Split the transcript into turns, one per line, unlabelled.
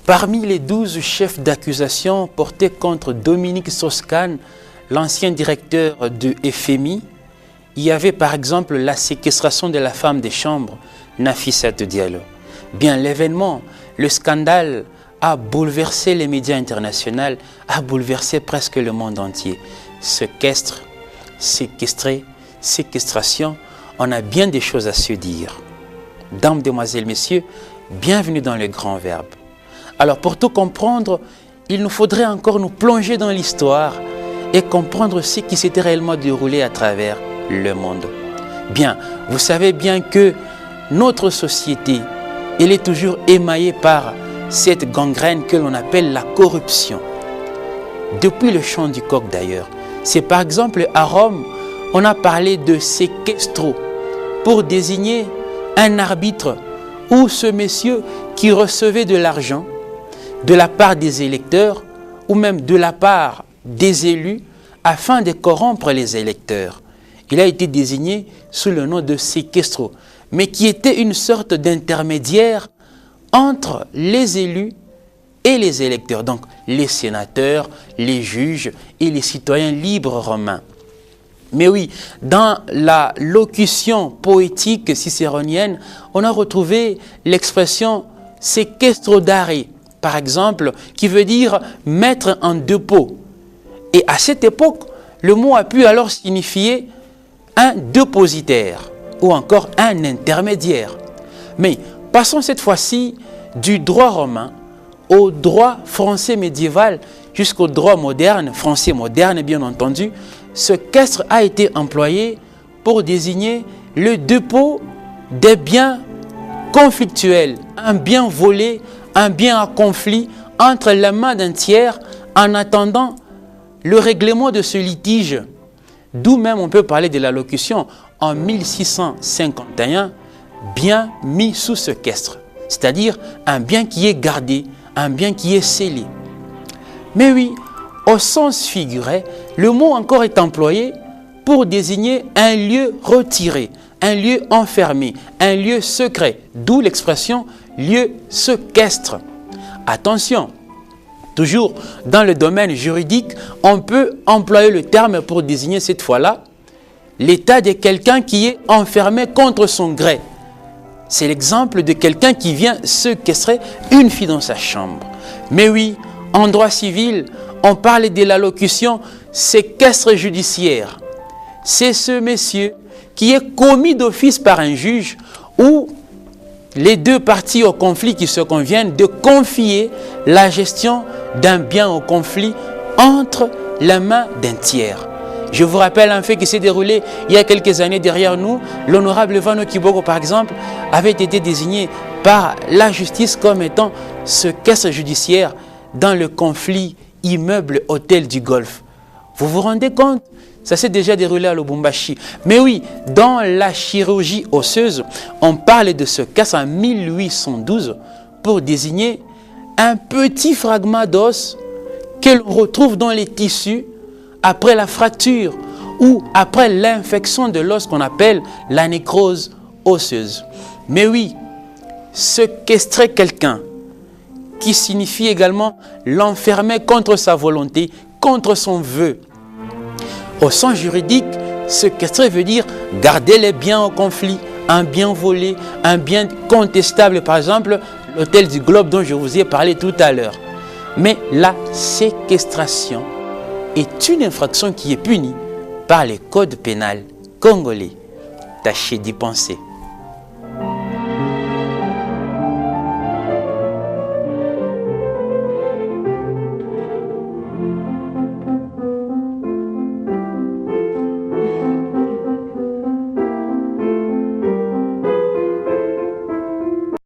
Parmi les 12 chefs d'accusation portés contre Dominique Strauss-Kahn, l'ancien directeur de FMI, il y avait par exemple la séquestration de la femme de chambre, Nafissatou Diallo. Bien, l'événement, le scandale a bouleversé les médias internationaux, a bouleversé presque le monde entier. Séquestre, séquestré, séquestration, on a bien des choses à se dire. Dames, demoiselles, messieurs, bienvenue dans le grand verbe. Alors pour tout comprendre, il nous faudrait encore nous plonger dans l'histoire et comprendre ce qui s'était réellement déroulé à travers le monde. Bien, vous savez bien que notre société, elle est toujours émaillée par cette gangrène que l'on appelle la corruption. Depuis le chant du coq d'ailleurs, c'est par exemple à Rome, on a parlé de séquestro pour désigner un arbitre ou ce monsieur qui recevait de l'argent de la part des électeurs ou même de la part des élus afin de corrompre les électeurs. Il a été désigné sous le nom de séquestro, mais qui était une sorte d'intermédiaire entre les élus et les électeurs, donc les sénateurs, les juges et les citoyens libres romains. Mais oui, dans la locution poétique cicéronienne, on a retrouvé l'expression séquestro dare, par exemple, qui veut dire mettre en dépôt. Et à cette époque, le mot a pu alors signifier un dépositaire ou encore un intermédiaire. Mais passons cette fois-ci du droit romain au droit français médiéval jusqu'au droit moderne, français moderne bien entendu. Séquestre a été employé pour désigner le dépôt des biens conflictuels, un bien volé, un bien à conflit entre les mains d'un tiers en attendant le règlement de ce litige. D'où même on peut parler de l'allocution en 1651, bien mis sous séquestre, c'est-à-dire un bien qui est gardé, un bien qui est scellé. Mais oui, au sens figuré, le mot encore est employé pour désigner un lieu retiré, un lieu enfermé, un lieu secret, d'où l'expression lieu séquestre. Attention, toujours dans le domaine juridique, on peut employer le terme pour désigner cette fois-là l'état de quelqu'un qui est enfermé contre son gré. C'est l'exemple de quelqu'un qui vient séquestrer une fille dans sa chambre. Mais oui, en droit civil, on parle de l'allocution séquestre judiciaire. C'est ce monsieur qui est commis d'office par un juge ou les deux parties au conflit qui se conviennent de confier la gestion d'un bien au conflit entre les mains d'un tiers. Je vous rappelle un fait qui s'est déroulé il y a quelques années derrière nous. L'honorable Vano Kiboko, par exemple, avait été désigné par la justice comme étant séquestre judiciaire dans le conflit immeuble-hôtel du Golfe. Vous vous rendez compte? Ça s'est déjà déroulé à Lubumbashi. Mais oui, dans la chirurgie osseuse, on parle de ce cas en 1812 pour désigner un petit fragment d'os que l'on retrouve dans les tissus après la fracture ou après l'infection de l'os qu'on appelle la nécrose osseuse. Mais oui, séquestrer quelqu'un, qui signifie également l'enfermer contre sa volonté, contre son vœu. Au sens juridique, séquestrer veut dire garder les biens au conflit, un bien volé, un bien contestable, par exemple l'hôtel du Globe dont je vous ai parlé tout à l'heure. Mais la séquestration est une infraction qui est punie par les codes pénals congolais. Tâchez d'y penser.